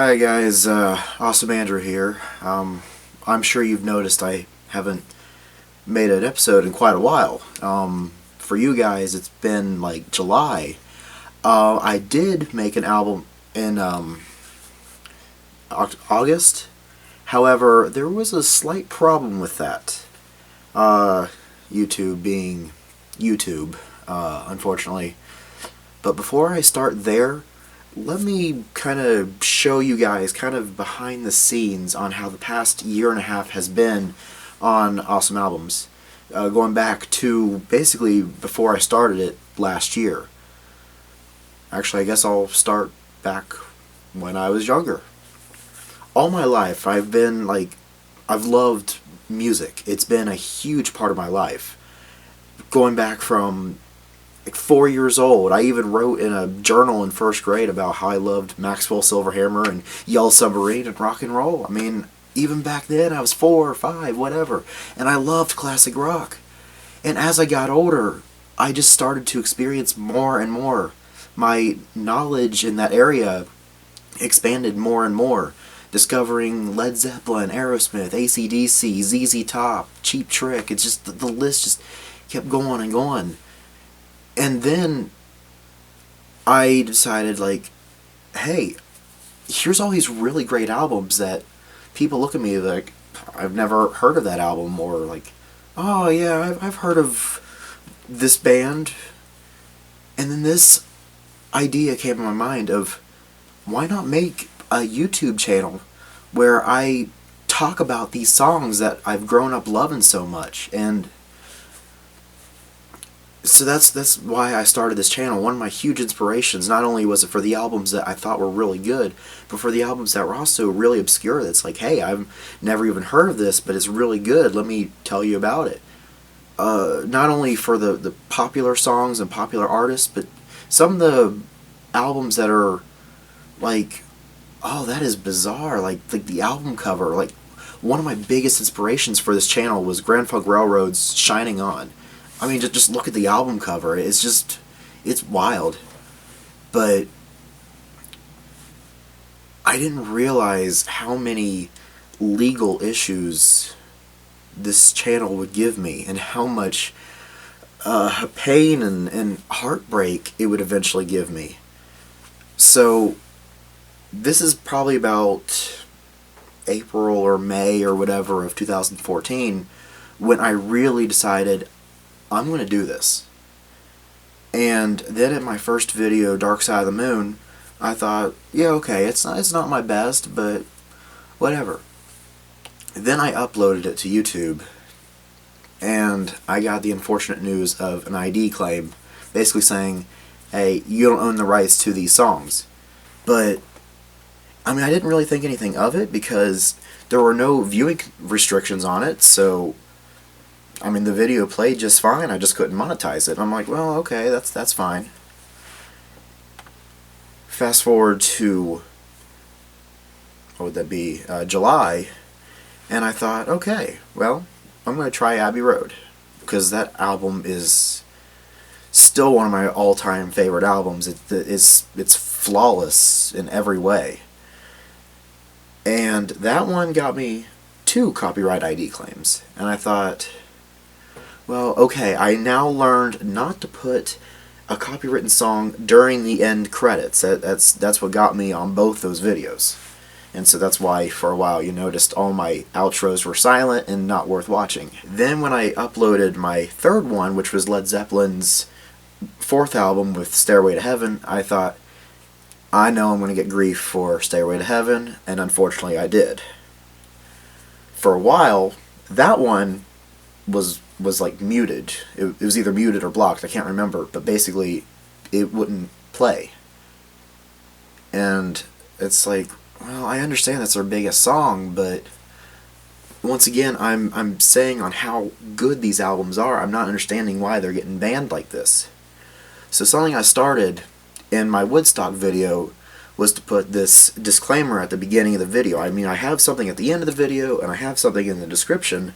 Hi guys, Awesome Andrew here. I'm sure you've noticed I haven't made an episode in quite a while. For you guys, it's been like July. I did make an album in August. However, there was a slight problem with that. YouTube being YouTube, unfortunately. But before I start there, let me kind of show you guys kind of behind the scenes on how the past year and a half has been on Awesome Albums. Going back to basically before I started it last year. Actually, I guess I'll start back when I was younger. All my life, I've loved music. It's been a huge part of my life. Going back from like 4 years old. I even wrote in a journal in first grade about how I loved Maxwell Silverhammer and Yellow Submarine and rock and roll. I mean, even back then I was 4 or 5, whatever, and I loved classic rock. And as I got older, I just started to experience more and more. My knowledge in that area expanded more and more, discovering Led Zeppelin, Aerosmith, AC/DC, ZZ Top, Cheap Trick. It's just the list just kept going and going. And then I decided, like, hey, here's all these really great albums that people look at me like, I've never heard of that album, or like, oh yeah, I've heard of this band. And then this idea came in my mind of, why not make a YouTube channel where I talk about these songs that I've grown up loving so much. And so that's why I started this channel. One of my huge inspirations, not only was it for the albums that I thought were really good, but for the albums that were also really obscure. That's like, hey, I've never even heard of this, but it's really good. Let me tell you about it. Not only for the popular songs and popular artists, but some of the albums that are like, oh, that is bizarre. Like the album cover. Like, one of my biggest inspirations for this channel was Grand Funk Railroad's "Shining On." I mean, just look at the album cover. It's wild. But I didn't realize how many legal issues this channel would give me, and how much pain and heartbreak it would eventually give me. So this is probably about April or May or whatever of 2014 when I really decided I'm going to do this. And then in my first video, Dark Side of the Moon, I thought, yeah, okay, it's not my best, but whatever. Then I uploaded it to YouTube, and I got the unfortunate news of an ID claim, basically saying, hey, you don't own the rights to these songs. But, I mean, I didn't really think anything of it, because there were no viewing restrictions on it, so I mean, the video played just fine. I just couldn't monetize it. I'm like, well, okay, that's fine. Fast forward to, what would that be, July, and I thought, okay, well, I'm going to try Abbey Road, because that album is still one of my all-time favorite albums. It's flawless in every way. And that one got me 2 copyright ID claims, and I thought, well, okay, I now learned not to put a copywritten song during the end credits. That's what got me on both those videos. And so that's why, for a while, you noticed all my outros were silent and not worth watching. Then when I uploaded my third one, which was Led Zeppelin's 4th album with Stairway to Heaven, I thought, I know I'm going to get grief for Stairway to Heaven, and unfortunately I did. For a while, that one was like muted. It was either muted or blocked, I can't remember, but basically it wouldn't play. And it's like, well, I understand that's their biggest song, but once again, I'm saying on how good these albums are. I'm not understanding why they're getting banned like this. So something I started in my Woodstock video was to put this disclaimer at the beginning of the video. I mean, I have something at the end of the video, and I have something in the description,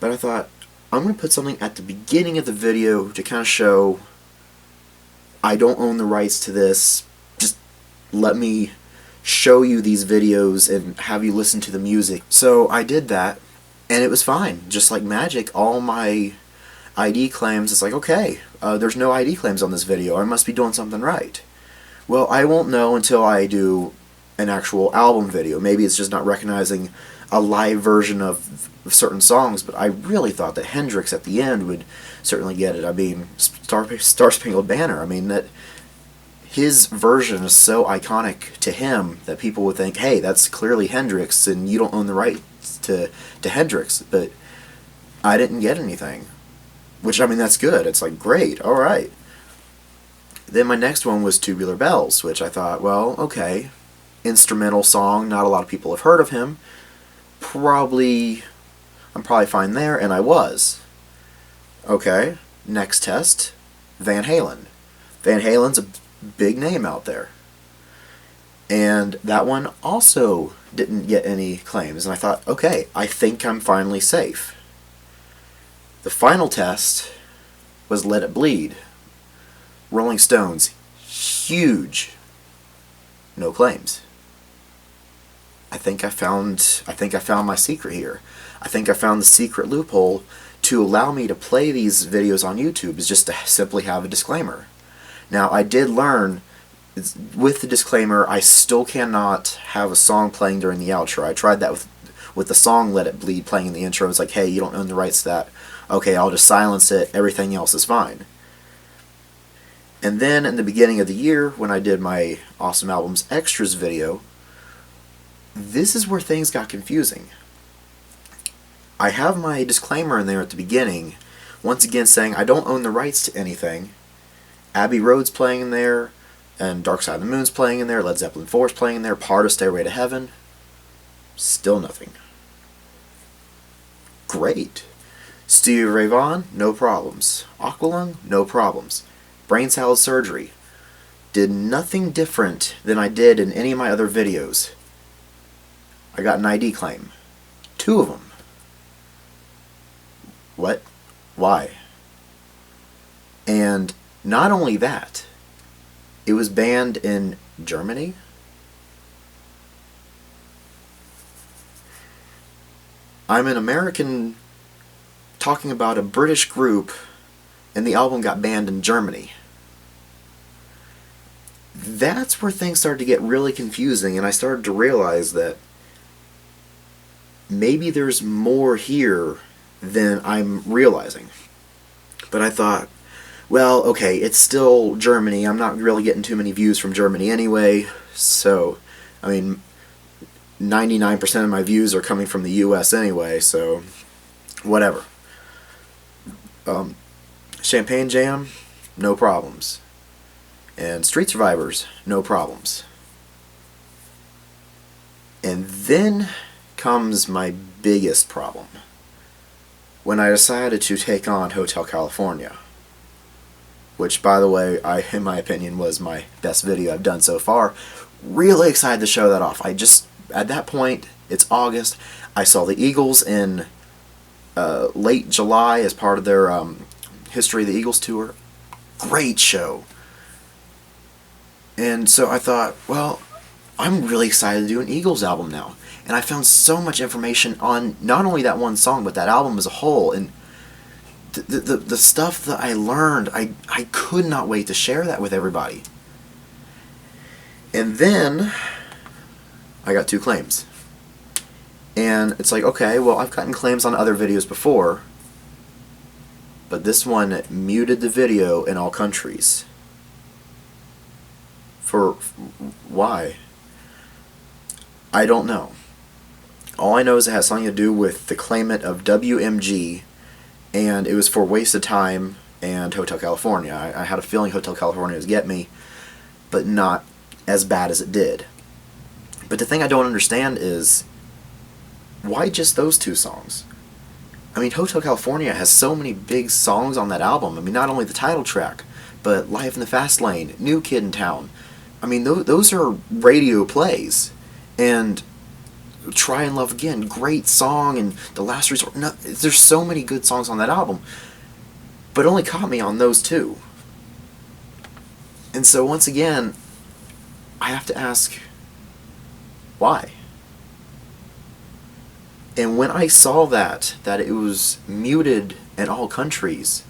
but I thought, I'm going to put something at the beginning of the video to kind of show I don't own the rights to this. Just let me show you these videos and have you listen to the music. So I did that, and it was fine. Just like magic, all my ID claims, it's like, okay, there's no ID claims on this video. I must be doing something right. Well, I won't know until I do an actual album video. Maybe it's just not recognizing a live version of certain songs, but I really thought that Hendrix at the end would certainly get it. I mean, Star Spangled Banner, I mean, that his version is so iconic to him that people would think, hey, that's clearly Hendrix, and you don't own the rights to Hendrix. But I didn't get anything, which, I mean, that's good. It's like, great, all right. Then my next one was Tubular Bells, which I thought, well, okay, instrumental song, not a lot of people have heard of him. I'm probably fine there, and I was. Okay, next test, Van Halen. Van Halen's a big name out there. And that one also didn't get any claims, and I thought, okay, I think I'm finally safe. The final test was Let It Bleed. Rolling Stones, huge. No claims. I think I found my secret here. I think I found the secret loophole to allow me to play these videos on YouTube, is just to simply have a disclaimer. Now, I did learn, with the disclaimer, I still cannot have a song playing during the outro. I tried that with the song Let It Bleed playing in the intro. It's like, hey, you don't own the rights to that. Okay, I'll just silence it. Everything else is fine. And then in the beginning of the year, when I did my Awesome Albums Extras video, this is where things got confusing. I have my disclaimer in there at the beginning, once again saying I don't own the rights to anything. Abbey Road's playing in there, and Dark Side of the Moon's playing in there, Led Zeppelin 4's playing in there, part of Stairway to Heaven. Still nothing. Great. Stevie Ray Vaughan, no problems. Aqualung, no problems. Brain Salad Surgery. Did nothing different than I did in any of my other videos. I got an ID claim. 2 of them. What? Why? And not only that, it was banned in Germany. I'm an American talking about a British group, and the album got banned in Germany. That's where things started to get really confusing, and I started to realize that maybe there's more here than I'm realizing. But I thought, well, okay, it's still Germany. I'm not really getting too many views from Germany anyway, so, I mean, 99% of my views are coming from the US anyway, so whatever. Champagne Jam, no problems. And Street Survivors, no problems. And then comes my biggest problem. When I decided to take on Hotel California, which, by the way, in my opinion, was my best video I've done so far. Really excited to show that off. At that point, it's August. I saw the Eagles in late July as part of their History of the Eagles tour. Great show. And so I thought, well, I'm really excited to do an Eagles album now. And I found so much information on not only that one song, but that album as a whole. And the stuff that I learned, I could not wait to share that with everybody. And then I got 2 claims. And it's like, okay, well, I've gotten claims on other videos before, but this one muted the video in all countries. Why? I don't know. All I know is it has something to do with the claimant of WMG, and it was for Wasted Time and Hotel California. I had a feeling Hotel California would get me, but not as bad as it did. But the thing I don't understand is, why just those 2 songs? I mean, Hotel California has so many big songs on that album. I mean, not only the title track, but Life in the Fast Lane, New Kid in Town. I mean, those are radio plays. And Try and Love Again, great song, and The Last Resort. No, there's so many good songs on that album, but it only caught me on those 2. And so once again, I have to ask, Why? And when I saw that it was muted in all countries,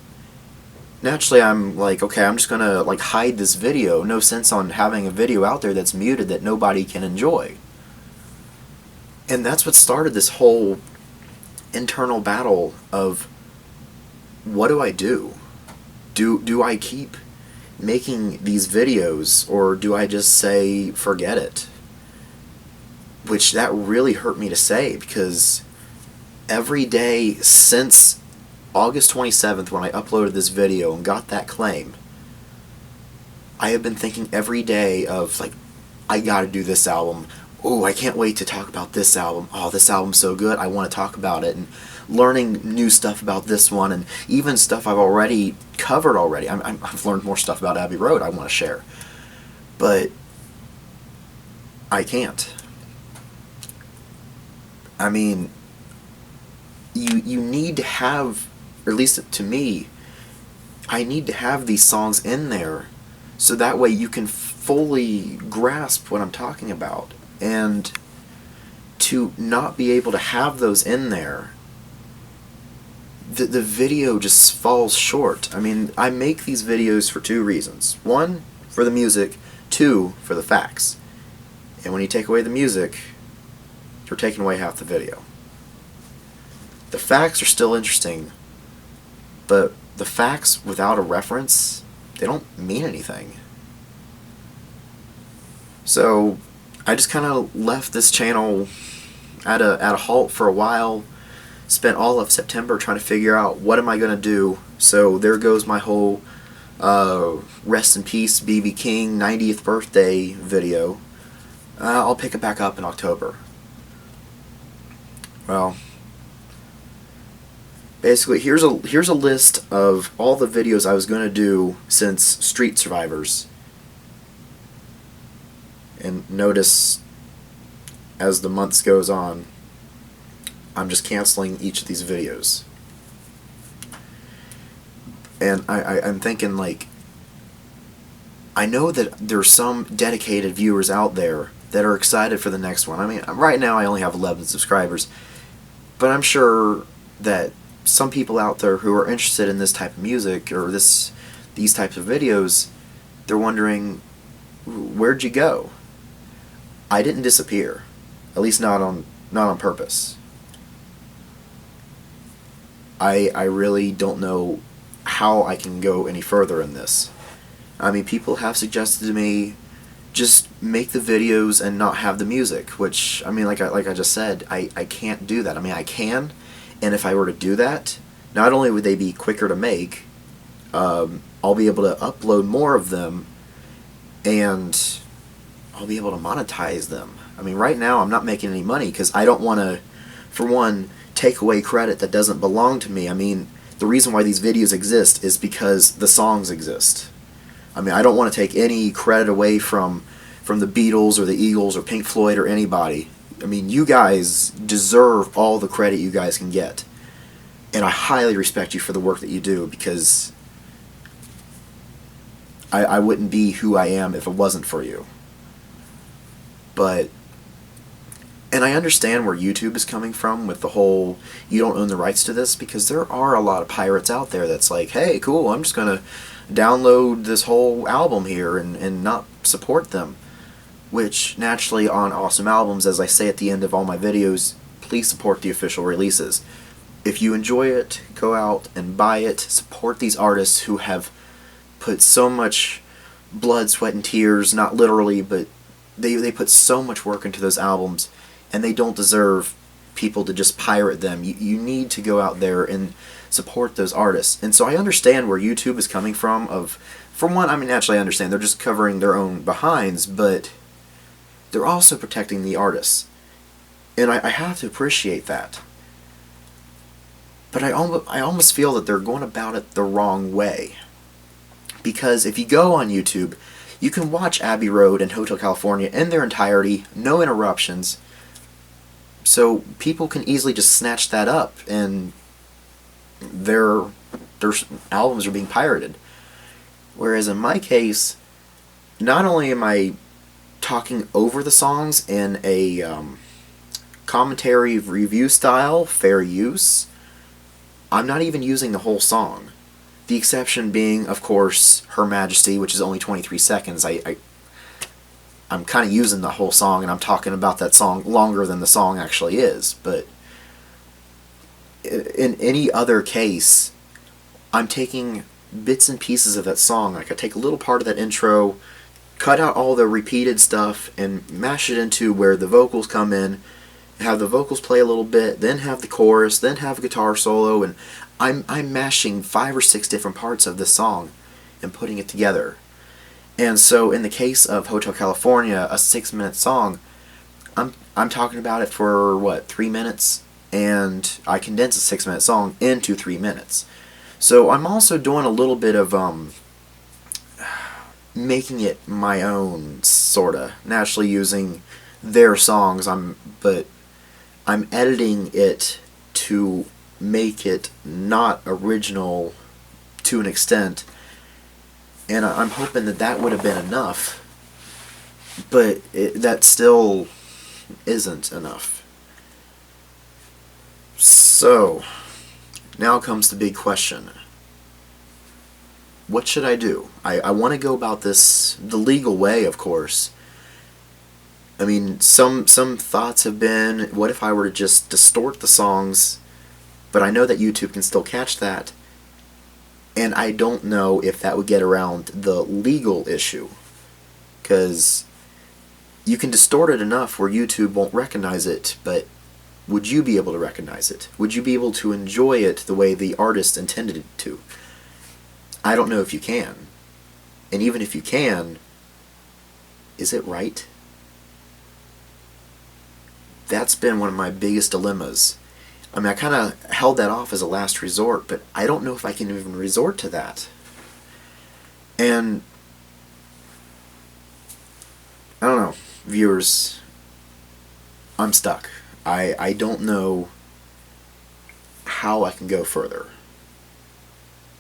naturally I'm like, okay, I'm just gonna like hide this video. No sense on having a video out there that's muted that nobody can enjoy. And that's what started this whole internal battle of, what do I do? Do I keep making these videos, or do I just say forget it? Which that really hurt me to say, because every day since August 27th, when I uploaded this video and got that claim, I have been thinking every day of like, I gotta do this album. Oh, I can't wait to talk about this album. Oh, this album's so good, I want to talk about it. And learning new stuff about this one, and even stuff I've already covered already. I've learned more stuff about Abbey Road I want to share. But I can't. I mean, you need to have, or at least to me, I need to have these songs in there so that way you can fully grasp what I'm talking about. And to not be able to have those in there, the video just falls short. I mean, I make these videos for two reasons. One, for the music. Two, for the facts. And when you take away the music, you're taking away half the video. The facts are still interesting, but the facts without a reference, they don't mean anything. So I just kind of left this channel at a halt for a while. Spent all of September trying to figure out what am I going to do. So there goes my whole Rest in Peace B.B. King 90th birthday video. I'll pick it back up in October. Well, basically here's a list of all the videos I was going to do since Street Survivors. And notice as the months goes on, I'm just canceling each of these videos. And I'm thinking, like, I know that there's some dedicated viewers out there that are excited for the next one. I mean, right now I only have 11 subscribers, but I'm sure that some people out there who are interested in this type of music or these types of videos, they're wondering, where'd you go? I didn't disappear, at least not on purpose. I really don't know how I can go any further in this. I mean, people have suggested to me, just make the videos and not have the music, which, I mean, like I just said, I can't do that. I mean, I can, and if I were to do that, not only would they be quicker to make, I'll be able to upload more of them, and I'll be able to monetize them. I mean, right now I'm not making any money because I don't want to, for one, take away credit that doesn't belong to me. I mean, the reason why these videos exist is because the songs exist. I mean, I don't want to take any credit away from the Beatles or the Eagles or Pink Floyd or anybody. I mean, you guys deserve all the credit you guys can get. And I highly respect you for the work that you do, because I wouldn't be who I am if it wasn't for you. But, and I understand where YouTube is coming from with the whole, you don't own the rights to this, because there are a lot of pirates out there that's like, hey, cool, I'm just going to download this whole album here and not support them. Which, naturally, on Awesome Albums, as I say at the end of all my videos, please support the official releases. If you enjoy it, go out and buy it. Support these artists who have put so much blood, sweat, and tears, not literally, but they put so much work into those albums, and they don't deserve people to just pirate them. You need to go out there and support those artists. And so I understand where YouTube is coming from. For one, I mean, naturally I understand they're just covering their own behinds, but they're also protecting the artists. And I have to appreciate that. But I almost feel that they're going about it the wrong way. Because if you go on YouTube, you can watch Abbey Road and Hotel California in their entirety, no interruptions. So people can easily just snatch that up, and their albums are being pirated. Whereas in my case, not only am I talking over the songs in a commentary review style, fair use. I'm not even using the whole song. The exception being, of course, Her Majesty, which is only 23 seconds. I'm kind of using the whole song, and I'm talking about that song longer than the song actually is. But in any other case, I'm taking bits and pieces of that song. Like, I take a little part of that intro, cut out all the repeated stuff, and mash it into where the vocals come in, have the vocals play a little bit, then have the chorus, then have a guitar solo, and I'm mashing 5 or 6 different parts of this song and putting it together. And so in the case of Hotel California, a 6-minute song, I'm talking about it for, what, 3 minutes? And I condense a 6-minute song into 3 minutes. So I'm also doing a little bit of making it my own, sorta. Naturally using their songs, but I'm editing it to make it not original to an extent, and I'm hoping that would have been enough, but that still isn't enough. So, now comes the big question. What should I do? I want to go about this the legal way, of course. I mean, some thoughts have been, what if I were to just distort the songs? But I know that YouTube can still catch that, and I don't know if that would get around the legal issue, because you can distort it enough where YouTube won't recognize it, but would you be able to recognize it? Would you be able to enjoy it the way the artist intended it to? I don't know if you can. And even if you can, is it right? That's been one of my biggest dilemmas. I mean, I kind of held that off as a last resort, but I don't know if I can even resort to that. And I don't know, viewers, I'm stuck. I don't know how I can go further.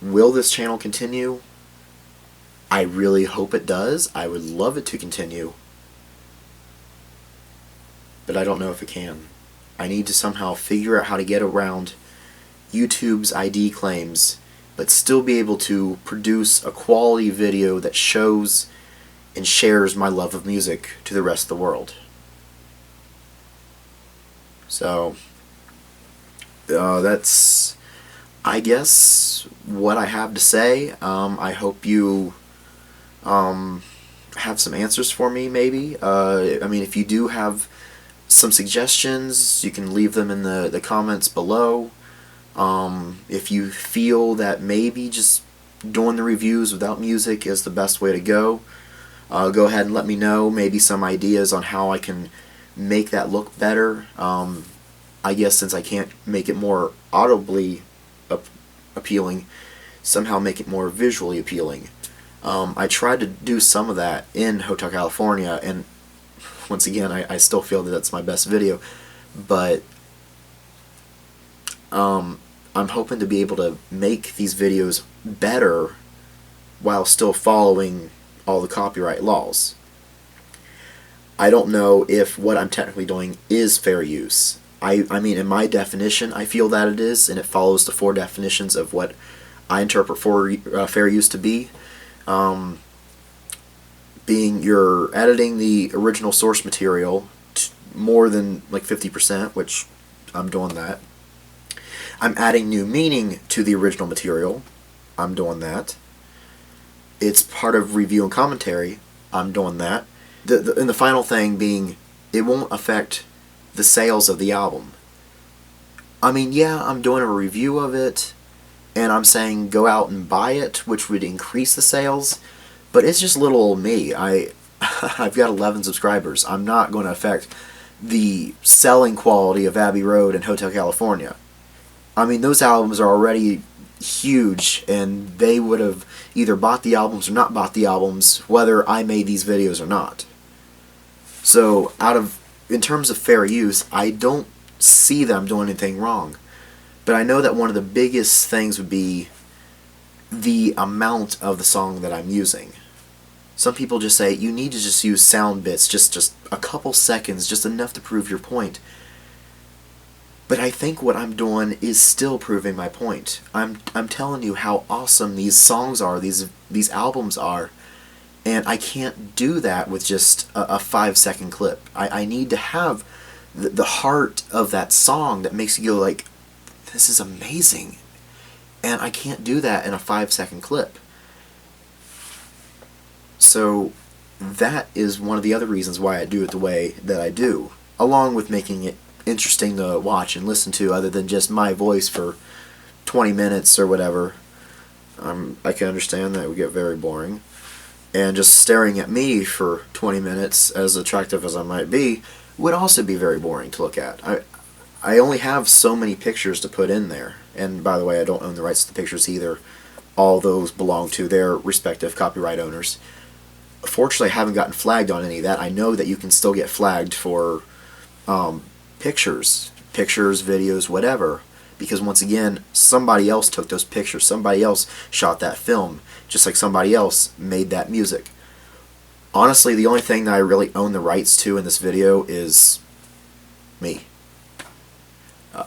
Will this channel continue? I really hope it does. I would love it to continue. But I don't know if it can. I need to somehow figure out how to get around YouTube's ID claims, but still be able to produce a quality video that shows and shares my love of music to the rest of the world. So, that's, I guess, what I have to say. I hope you have some answers for me, maybe. I mean, if you do have some suggestions, you can leave them in the comments below. If you feel that maybe just doing the reviews without music is the best way to go ahead and let me know. Maybe some ideas on how I can make that look better. I guess since I can't make it more audibly appealing, somehow make it more visually appealing. I tried to do some of that in Hotel California, and once again, I still feel that that's my best video, but I'm hoping to be able to make these videos better while still following all the copyright laws. I don't know if what I'm technically doing is fair use. I mean, in my definition, I feel that it is, and it follows the 4 definitions of what I interpret for fair use to be. Being you're editing the original source material more than like 50%, which I'm doing that. I'm adding new meaning to the original material. I'm doing that. It's part of review and commentary. I'm doing that. And the final thing being, it won't affect the sales of the album. I mean, yeah, I'm doing a review of it, and I'm saying go out and buy it, which would increase the sales, but it's just little old me. I've got 11 subscribers. I'm not going to affect the selling quality of Abbey Road and Hotel California. I mean, those albums are already huge, and they would have either bought the albums or not bought the albums, whether I made these videos or not. So, in terms of fair use, I don't see them doing anything wrong. But I know that one of the biggest things would be the amount of the song that I'm using. Some people just say you need to just use sound bits, just a couple seconds, just enough to prove your point. But I think what I'm doing is still proving my point. I'm telling you how awesome these songs are, these albums are, and I can't do that with just a 5-second clip. I need to have the heart of that song that makes you go like, this is amazing. And I can't do that in a 5-second clip. So that is one of the other reasons why I do it the way that I do, along with making it interesting to watch and listen to other than just my voice for 20 minutes or whatever. I can understand that would get very boring. And just staring at me for 20 minutes, as attractive as I might be, would also be very boring to look at. I only have so many pictures to put in there. And by the way, I don't own the rights to the pictures either. All those belong to their respective copyright owners. Fortunately, I haven't gotten flagged on any of that. I know that you can still get flagged for pictures, videos, whatever. Because once again, somebody else took those pictures. Somebody else shot that film. Just like somebody else made that music. Honestly, the only thing that I really own the rights to in this video is me.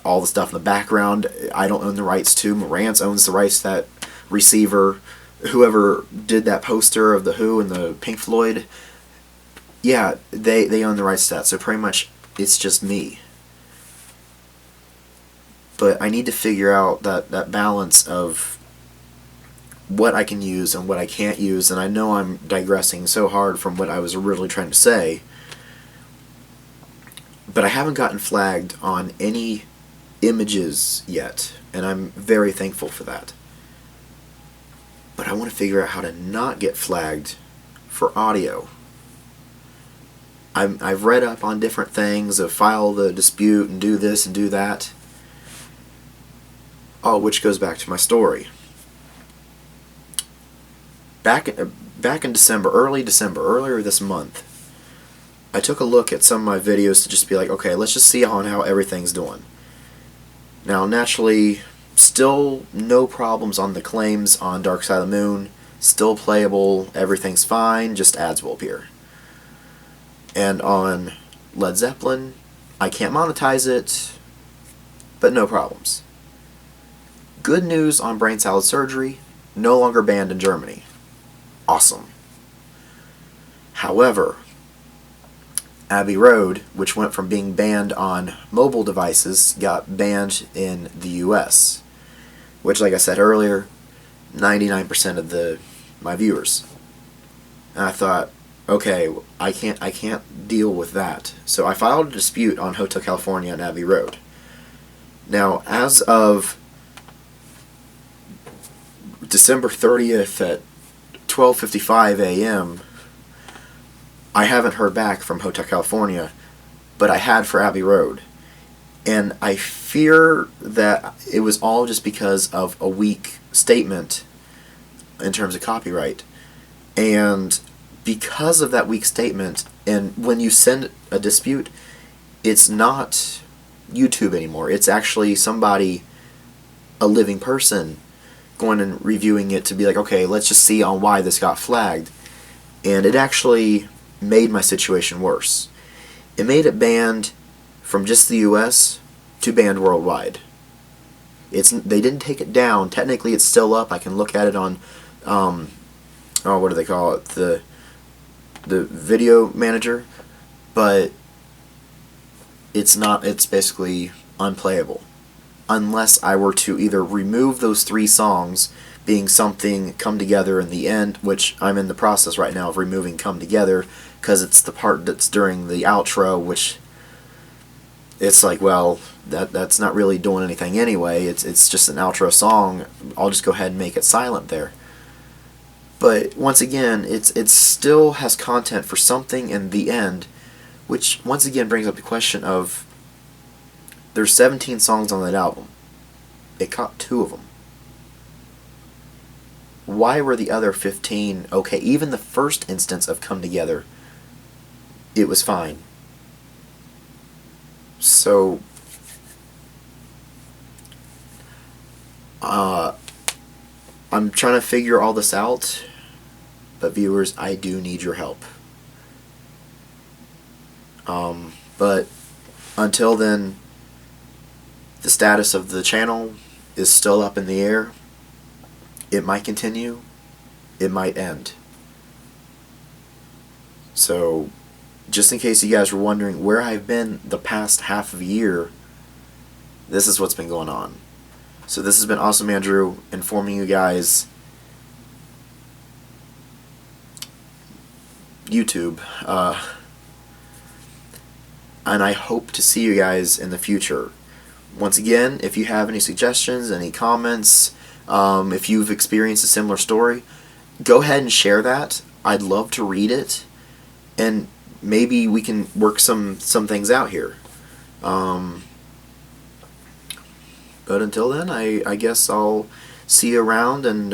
All the stuff in the background, I don't own the rights to. Marantz owns the rights to that receiver. Whoever did that poster of The Who and the Pink Floyd, yeah, they own the rights to that. So pretty much, it's just me. But I need to figure out that balance of what I can use and what I can't use. And I know I'm digressing so hard from what I was originally trying to say. But I haven't gotten flagged on any images yet. And I'm very thankful for that. But I want to figure out how to not get flagged for audio. I've read up on different things, of file the dispute and do this and do that. Oh, which goes back to my story. Back in December, earlier this month, I took a look at some of my videos to just be like, okay, let's just see on how everything's doing. Now, naturally, still no problems on the claims on Dark Side of the Moon. Still playable, everything's fine, just ads will appear. And on Led Zeppelin, I can't monetize it, but no problems. Good news on Brain Salad Surgery, no longer banned in Germany. Awesome. However, Abbey Road, which went from being banned on mobile devices, got banned in the US, which, like I said earlier, 99% of my viewers. And I thought, okay, I can't deal with that. So I filed a dispute on Hotel California and Abbey Road. Now, as of December 30th at 12:55 a.m., I haven't heard back from Hotel California, but I had for Abbey Road. And I fear that it was all just because of a weak statement in terms of copyright. And because of that weak statement, and when you send a dispute, it's not YouTube anymore. It's actually somebody, a living person, going and reviewing it to be like, okay, let's just see on why this got flagged. And it actually made my situation worse. It made it banned from just the US to banned worldwide. They didn't take it down. Technically, it's still up. I can look at it on, what do they call it? The video manager, but it's not. It's basically unplayable unless I were to either remove those 3 songs, being Something, Come Together, in the End, which I'm in the process right now of removing Come Together, because it's the part that's during the outro, which it's like, well, that's not really doing anything anyway. It's just an outro song. I'll just go ahead and make it silent there. But once again, it still has content for Something in the End, which once again brings up the question of, there's 17 songs on that album. It caught 2 of them. Why were the other 15 okay? Even the first instance of Come Together, it was fine. So, I'm trying to figure all this out. But viewers, I do need your help. But until then, the status of the channel is still up in the air. It might continue, it might end. So, just in case you guys were wondering where I've been the past half of a year, this is what's been going on. So this has been Awesome Andrew informing you guys YouTube, and I hope to see you guys in the future. Once again, if you have any suggestions, any comments, if you've experienced a similar story, go ahead and share that. I'd love to read it, and maybe we can work some things out here. But until then, I guess I'll see you around, and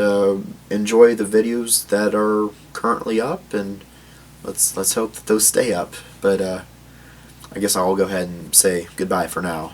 enjoy the videos that are currently up, and let's hope that those stay up. But I guess I'll go ahead and say goodbye for now.